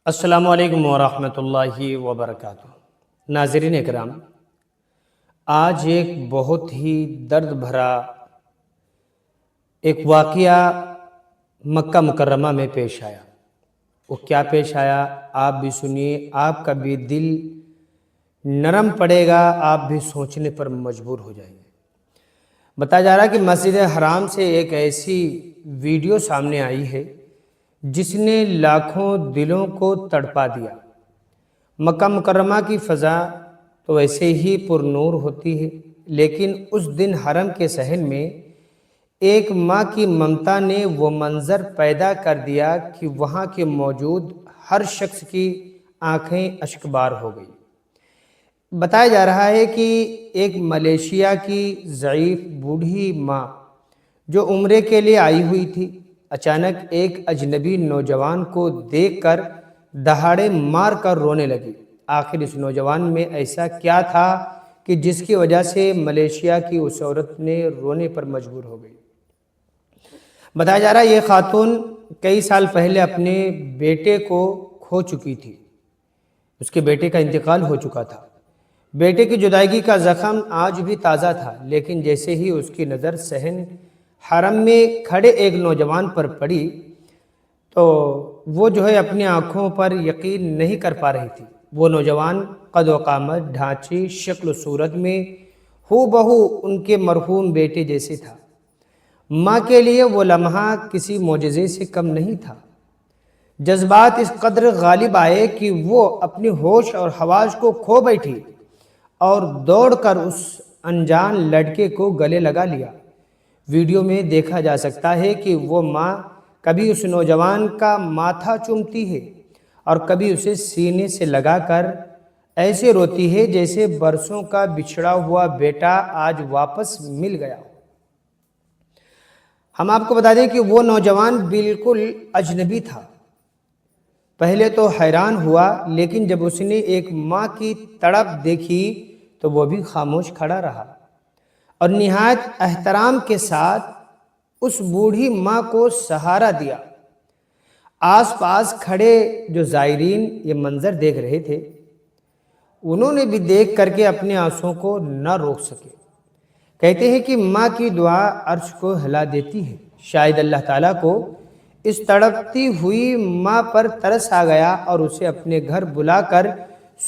السلام علیکم ورحمۃ اللہ وبرکاتہ۔ ناظرین اکرام، آج ایک بہت ہی درد بھرا ایک واقعہ مکہ مکرمہ میں پیش آیا۔ وہ کیا پیش آیا آپ بھی سنیے، آپ کا بھی دل نرم پڑے گا، آپ بھی سوچنے پر مجبور ہو جائیں گے۔ بتایا جا رہا ہے کہ مسجد حرام سے ایک ایسی ویڈیو سامنے آئی ہے جس نے لاکھوں دلوں کو تڑپا دیا۔ مکہ مکرمہ کی فضا تو ویسے ہی پر نور ہوتی ہے، لیکن اس دن حرم کے صحن میں ایک ماں کی ممتا نے وہ منظر پیدا کر دیا کہ وہاں کے موجود ہر شخص کی آنکھیں اشکبار ہو گئی۔ بتایا جا رہا ہے کہ ایک ملیشیا کی ضعیف بوڑھی ماں جو عمرے کے لیے آئی ہوئی تھی، اچانک ایک اجنبی نوجوان کو دیکھ کر دہاڑے مار کر رونے لگی۔ آخر اس نوجوان میں ایسا کیا تھا کہ جس کی وجہ سے ملیشیا کی اس عورت نے رونے پر مجبور ہو گئی۔ بتایا جا رہا ہے یہ خاتون کئی سال پہلے اپنے بیٹے کو کھو چکی تھی، اس کے بیٹے کا انتقال ہو چکا تھا۔ بیٹے کی جدائیگی کا زخم آج بھی تازہ تھا، لیکن جیسے ہی اس کی نظر صحن حرم میں کھڑے ایک نوجوان پر پڑی تو وہ اپنی آنکھوں پر یقین نہیں کر پا رہی تھی۔ وہ نوجوان قد و قامت، ڈھانچے، شکل و صورت میں ہو بہو ان کے مرحوم بیٹے جیسے تھا۔ ماں کے لیے وہ لمحہ کسی معجزے سے کم نہیں تھا۔ جذبات اس قدر غالب آئے کہ وہ اپنی ہوش اور حواس کو کھو بیٹھی اور دوڑ کر اس انجان لڑکے کو گلے لگا لیا۔ ویڈیو میں دیکھا جا سکتا ہے کہ وہ ماں کبھی اس نوجوان کا ماتھا چومتی ہے اور کبھی اسے سینے سے لگا کر ایسے روتی ہے جیسے برسوں کا بچھڑا ہوا بیٹا آج واپس مل گیا ہو۔ ہم آپ کو بتا دیں کہ وہ نوجوان بالکل اجنبی تھا۔ پہلے تو حیران ہوا، لیکن جب اس نے ایک ماں کی تڑپ دیکھی تو وہ بھی خاموش کھڑا رہا اور نہایت احترام کے ساتھ اس بوڑھی ماں کو سہارا دیا۔ آس پاس کھڑے جو زائرین یہ منظر دیکھ رہے تھے، انہوں نے بھی دیکھ کر کے اپنے آنسوں کو نہ روک سکے۔ کہتے ہیں کہ ماں کی دعا عرش کو ہلا دیتی ہے۔ شاید اللہ تعالیٰ کو اس تڑپتی ہوئی ماں پر ترس آ گیا اور اسے اپنے گھر بلا کر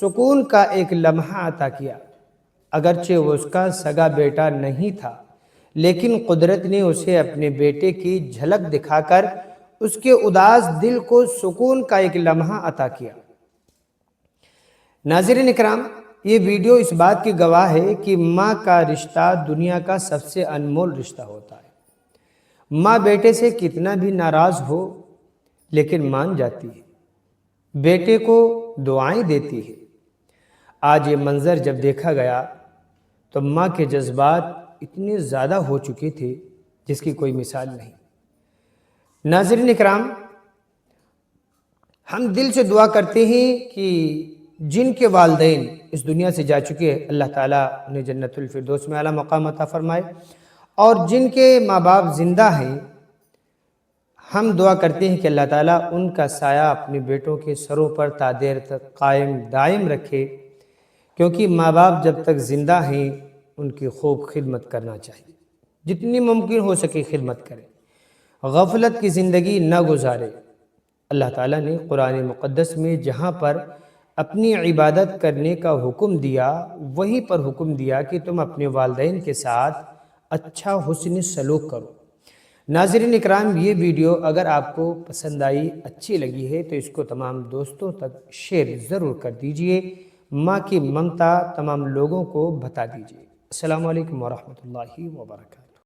سکون کا ایک لمحہ عطا کیا۔ اگرچہ وہ اس کا سگا بیٹا نہیں تھا، لیکن قدرت نے اسے اپنے بیٹے کی جھلک دکھا کر اس کے اداس دل کو سکون کا ایک لمحہ عطا کیا۔ ناظرین اکرام، یہ ویڈیو اس بات کی گواہ ہے کہ ماں کا رشتہ دنیا کا سب سے انمول رشتہ ہوتا ہے۔ ماں بیٹے سے کتنا بھی ناراض ہو لیکن مان جاتی ہے، بیٹے کو دعائیں دیتی ہے۔ آج یہ منظر جب دیکھا گیا تو ماں کے جذبات اتنے زیادہ ہو چکے تھے جس کی کوئی مثال نہیں۔ ناظرین اکرام، ہم دل سے دعا کرتے ہیں کہ جن کے والدین اس دنیا سے جا چکے ہیں، اللہ تعالیٰ انہیں جنت الفردوس میں اعلیٰ مقام عطا فرمائے، اور جن کے ماں باپ زندہ ہیں ہم دعا کرتے ہیں کہ اللہ تعالیٰ ان کا سایہ اپنے بیٹوں کے سروں پر تا دیر تک قائم دائم رکھے، کیونکہ ماں باپ جب تک زندہ ہیں ان کی خوب خدمت کرنا چاہیے، جتنی ممکن ہو سکے خدمت کریں، غفلت کی زندگی نہ گزارے۔ اللہ تعالیٰ نے قرآن مقدس میں جہاں پر اپنی عبادت کرنے کا حکم دیا وہیں پر حکم دیا کہ تم اپنے والدین کے ساتھ اچھا حسن سلوک کرو۔ ناظرین اکرام، یہ ویڈیو اگر آپ کو پسند آئی، اچھی لگی ہے تو اس کو تمام دوستوں تک شیئر ضرور کر دیجئے۔ ماں کی ممتا تمام لوگوں کو بتا دیجئے۔ السلام علیکم ورحمۃ اللہ وبرکاتہ۔